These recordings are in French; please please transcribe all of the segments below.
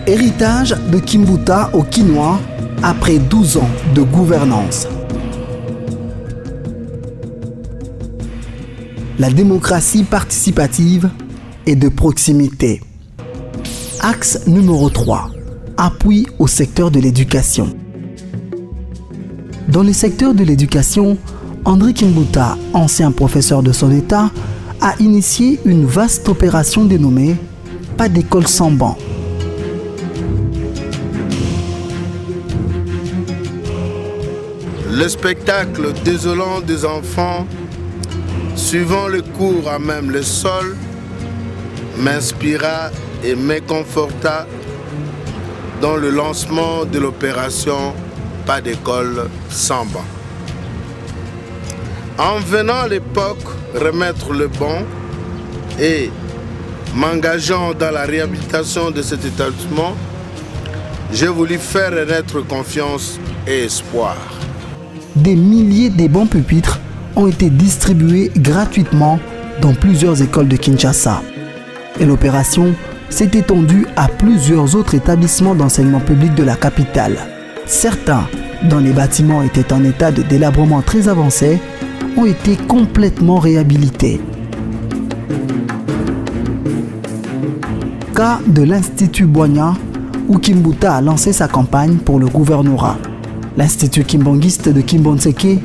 Héritage de Kimbuta au Quinois après 12 ans de gouvernance. La démocratie participative et de proximité. Axe numéro 3. Appui au secteur de l'éducation. Dans le secteur de l'éducation, André Kimbuta, ancien professeur de son état, a initié une vaste opération dénommée « Pas d'école sans banc ». Le spectacle désolant des enfants, suivant le cours à même le sol, m'inspira et m'inconforta dans le lancement de l'opération « Pas d'école sans banc ». En venant à l'époque remettre le banc et m'engageant dans la réhabilitation de cet établissement, j'ai voulu faire renaître confiance et espoir. Des milliers de bancs pupitres ont été distribués gratuitement dans plusieurs écoles de Kinshasa. Et l'opération s'est étendue à plusieurs autres établissements d'enseignement public de la capitale. Certains, dont les bâtiments étaient en état de délabrement très avancé, ont été complètement réhabilités. Cas de l'Institut Boigna, où Kimbuta a lancé sa campagne pour le gouvernorat. L'Institut Kimbangiste de Kimbonseke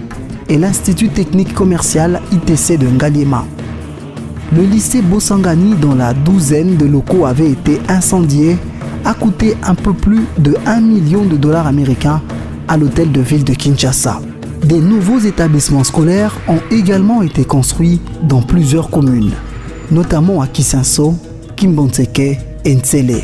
et l'Institut technique commercial ITC de Ngaliema. Le lycée Bosangani, dont la douzaine de locaux avaient été incendiés, a coûté un peu plus de 1 million de dollars américains à l'hôtel de ville de Kinshasa. Des nouveaux établissements scolaires ont également été construits dans plusieurs communes, notamment à Kisenso, Kimbonseke et Ntsele.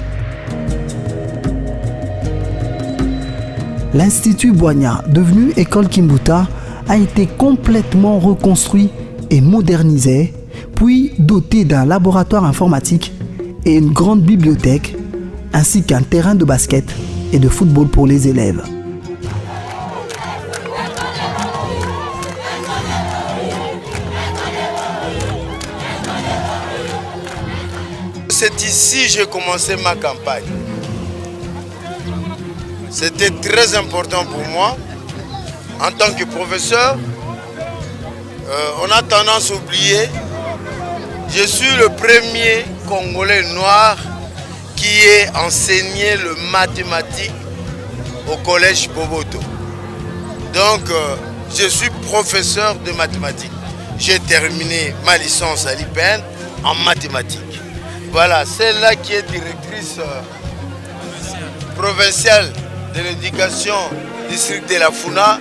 L'Institut Boigna, devenu École Kimbuta, a été complètement reconstruit et modernisé, puis doté d'un laboratoire informatique et une grande bibliothèque, ainsi qu'un terrain de basket et de football pour les élèves. C'est ici que j'ai commencé ma campagne. C'était très important pour moi. En tant que professeur, on a tendance à oublier, je suis le premier Congolais noir qui ait enseigné le mathématique au collège Boboto. Donc, je suis professeur de mathématiques. J'ai terminé ma licence à l'IPN en mathématiques. Voilà, celle-là qui est directrice provinciale de l'éducation district de la Funa,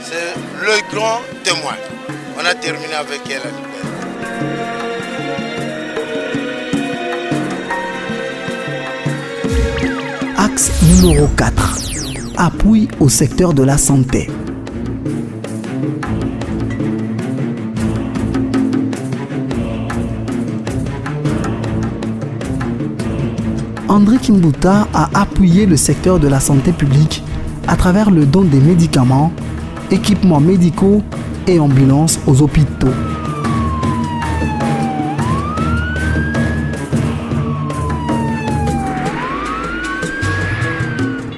c'est le grand témoin. On a terminé avec elle à l'IPN. Axe numéro 4. Appui au secteur de la santé. André Kimbuta a appuyé le secteur de la santé publique à travers le don des médicaments, équipements médicaux et ambulances aux hôpitaux.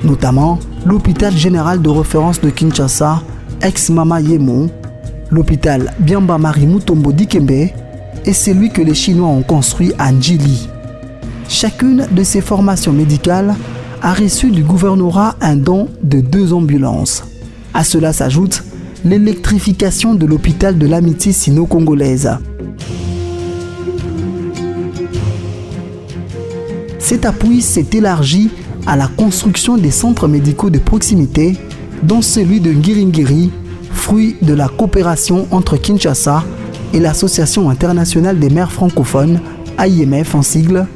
Notamment l'hôpital général de référence de Kinshasa, ex-Mama Yemo, l'hôpital Biamba Marie Mutombo Dikembe et celui que les Chinois ont construit à Njili. Chacune de ces formations médicales a reçu du gouvernorat un don de 2 ambulances. À cela s'ajoute l'électrification de l'hôpital de l'amitié sino-congolaise. Cet appui s'est élargi à la construction des centres médicaux de proximité, dont celui de Ngiringiri, fruit de la coopération entre Kinshasa et l'Association internationale des maires francophones, AIMF en sigle,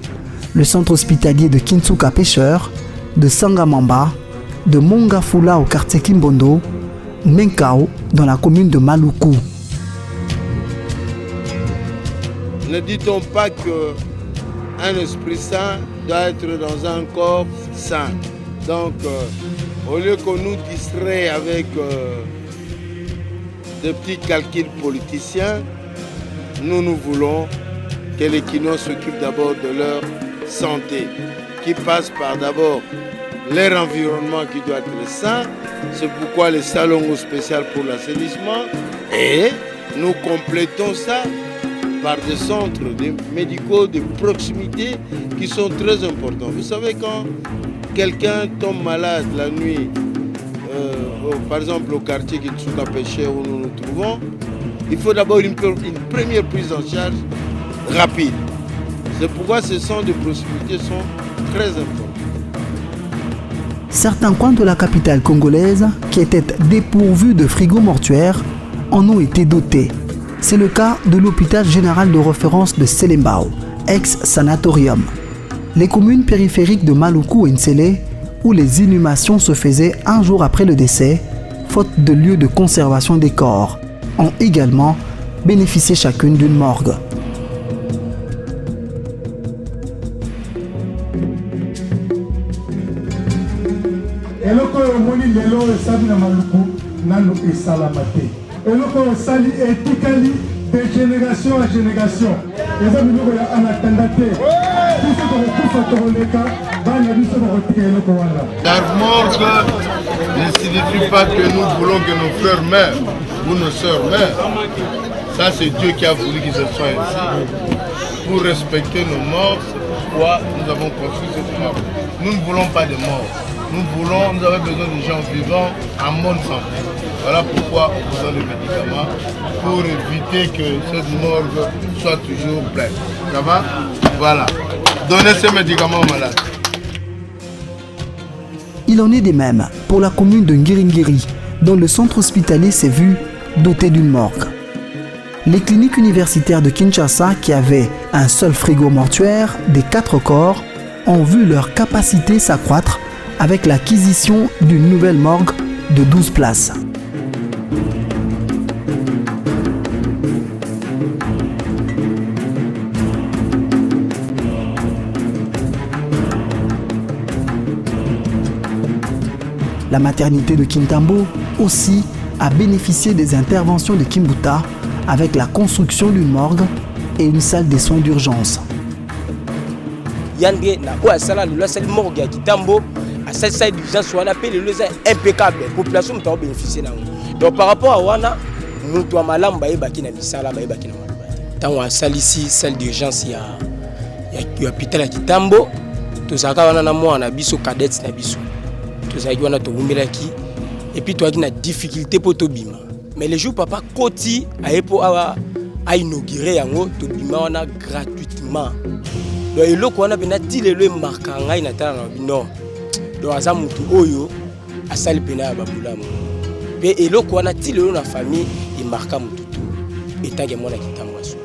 le centre hospitalier de Kintsuka Pêcheur, de Sangamamba, de Mongafula au quartier Kimbondo, Menkao dans la commune de Maluku. Ne dit-on pas qu'un esprit sain doit être dans un corps sain? Donc, au lieu qu'on nous distrait avec des petits calculs politiciens, nous voulons que les Kinois s'occupent d'abord de leur santé, qui passe par d'abord leur environnement qui doit être sain. C'est pourquoi les salons spéciaux pour l'assainissement. Et nous complétons ça par des centres médicaux de proximité qui sont très importants. Vous savez, quand quelqu'un tombe malade la nuit, par exemple au quartier qui est sous Pêché où nous nous trouvons, il faut d'abord une première prise en charge rapide. C'est pourquoi ces centres de proximité sont très importants. Certains coins de la capitale congolaise qui étaient dépourvus de frigos mortuaires en ont été dotés. C'est le cas de l'hôpital général de référence de Selembao, ex-sanatorium. Les communes périphériques de Maluku et Nsele, où les inhumations se faisaient un jour après le décès, faute de lieu de conservation des corps, ont également bénéficié chacune d'une morgue. eloko omoni lelo esali na Maluku nano esalama te eloko osali etikali de génération à génération eza biloko ya anatanda te biso tokokufa tokoleka bana biso tokotika eloko wana. La morgue ne signifie pas que nous voulons que nos frères meurent ou nos sœurs meurent. Ça c'est Dieu qui a voulu qu'ils se soient ainsi. Pour respecter nos morts, c'est pourquoi nous avons construit cette morgue. Nous ne voulons pas de morts. Nous avons besoin de gens vivants en bonne santé. Voilà pourquoi on besoin de médicaments pour éviter que cette morgue soit toujours pleine. Ça va? Voilà. Donnez ces médicaments aux malades. Il en est des mêmes pour la commune de Ngiringiri, dont le centre hospitalier s'est vu doté d'une morgue. Les cliniques universitaires de Kinshasa, qui avaient un seul frigo mortuaire des 4 corps, ont vu leur capacité s'accroître avec l'acquisition d'une nouvelle morgue de 12 places. La maternité de Kintambo aussi a bénéficié des interventions de Kimbuta avec la construction d'une morgue et une salle de soins d'urgence. Yandé na quoi ça là le salle morgue à Kintambo à cette salle d'urgence on appelle le impeccable population m'a bénéficié là. Donc par rapport à wana nous toi malamba et bakina misala ba bakina malamba. Tant on salle ici salle d'urgence il y a hôpital à Kintambo to zaka wana na moi na biso cadets na biso. To zaki wana to bumelaki et puis toi qui na difficulté pour to bima. Mais les jours papa Koti a inauguré yango to bima wana gratuitement. Donc eloko wana bena tilelo marka ngai na tala na bino. Donc aza mutu oyo asali pena ya babulamu. Pe eloko wana tilelo na famille et marka mutu to. Etage mona Kintambo aso.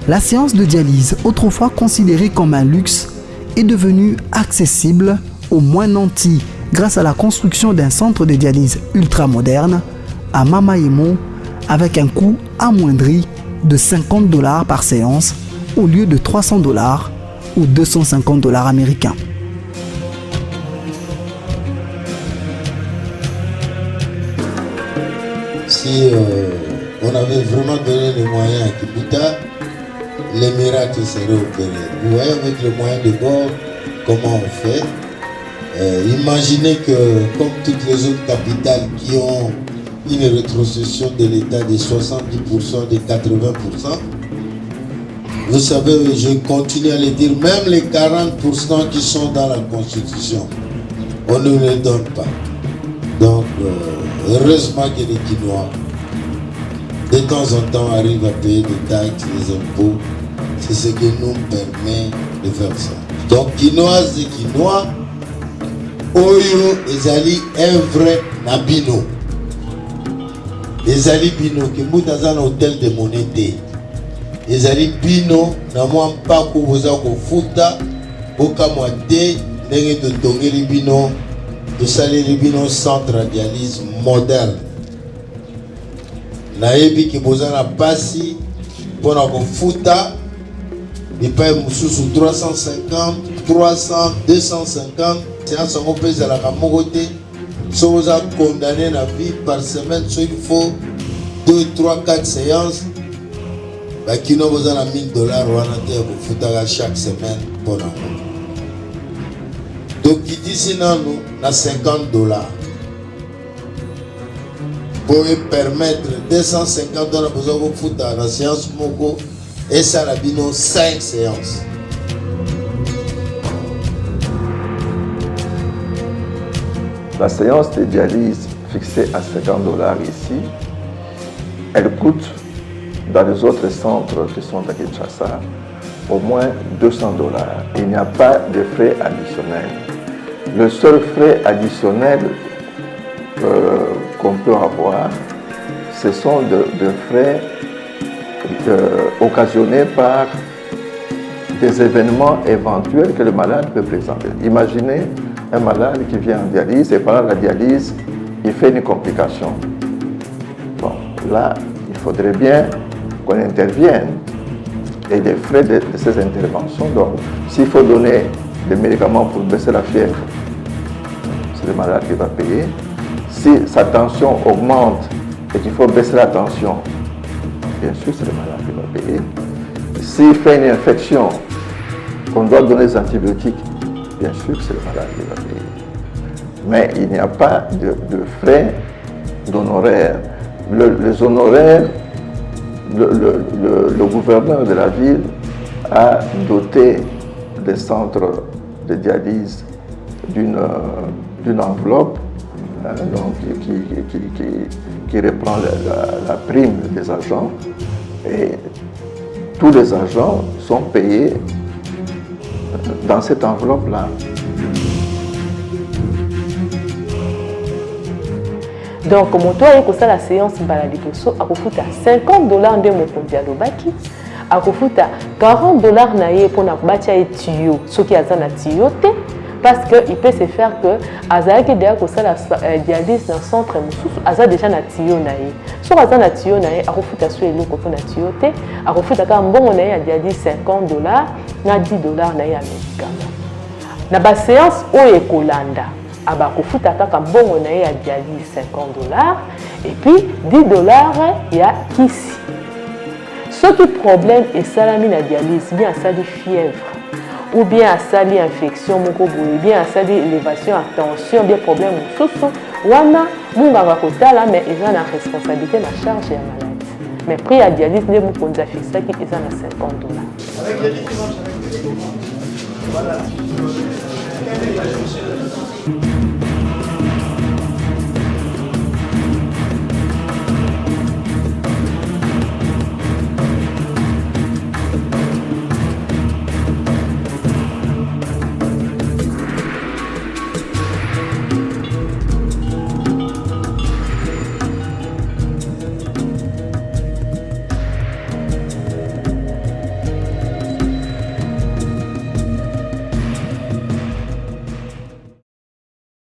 La séance de dialyse, autrefois considérée comme un luxe, est devenue accessible aux moins nantis grâce à la construction d'un centre de dialyse ultra-moderne à Mamaemo avec un coût amoindri de $50 par séance au lieu de $300 ou $250 américains. Si on avait vraiment donné les moyens à Kimbuta, les miracles seraient opérés. Vous voyez avec le moyen de bord comment on fait. Imaginez que comme toutes les autres capitales qui ont une rétrocession de l'État de 70%, de 80%, vous savez, je continue à le dire, même les 40% qui sont dans la Constitution, on ne les donne pas. Donc, heureusement que les Quinois, de temps en temps, arrivent à payer des taxes, des impôts. C'est ce qui nous permet de faire ça. Donc, Quinoises et Quinois, Oyo, ezali un vrai nabino. Ezali bino, qui mou dans un hôtel de monnaie. Ezali bino, na moi pas que vous avez futa, boka moite, nenge de tongeli bino, de saler bino centre de dialyse moderne. Naebi ki bozana pasi, pour na futa, il paye sous 350, 300, 250. C'est un peu à la camogote. Si vous êtes condamné à vie par semaine, il faut 2, 3, 4 séances. Qui n'ont besoin de $1000 vous foutez chaque semaine pour nous. Donc, il dit sinon, nous avons $50. Pour permettre 250 $, besoin de vous foutre dans la séance Moko et ça a 5 séances. La séance de dialyse fixée à $50 ici, elle coûte dans les autres centres qui sont à Kinshasa au moins $200. Il n'y a pas de frais additionnels. Le seul frais additionnel qu'on peut avoir, ce sont des frais occasionnés par des événements éventuels que le malade peut présenter. Imaginez un malade qui vient en dialyse et pendant la dialyse, il fait une complication. Bon, là, il faudrait bien qu'on intervienne et les frais de ces interventions. Donc, s'il faut donner des médicaments pour baisser la fièvre, c'est le malade qui va payer. Si sa tension augmente et qu'il faut baisser la tension, bien sûr, c'est le malade qui va payer. S'il fait une infection, qu'on doit donner des antibiotiques, bien sûr, c'est le malade qui va payer. Mais il n'y a pas de frais d'honoraires. Les honoraires, le gouverneur de la ville a doté des centres de dialyse d'une enveloppe donc, qui reprend la prime des agents, et tous les agents sont payés dans cette enveloppe-là. Donc, comme toi, il y a la séance baladiposo, à coûter $50 de mon condialo baki, à coûter $40 pour na batia et tuyau, ce qui a un tuyau, parce qu'il peut se faire que Azaki déjà que ça la dialyse dans le centre Azaki déjà na tuyau naie. Sur Azaki na tuyau naie, à coûter sur le copo na tuyau te, à coûter quand bon on a dialyse $50, na $10 naie à médicament. Na ba séance o ekolanda. Aba kofuta kaka bongo na ya dialyse $50 et puis $10 ya kisi. Ce qui problème est salami na dialyse bien ça de fièvre ou bien ça de infection moko boye bien ça de élévation à tension bien problème soso wana munga va kotala mais ils ont la responsabilité la charge ya maladie. Mais prix à dialyse ne mo konza fixa qui ils ont $50. Avec dialyse voilà.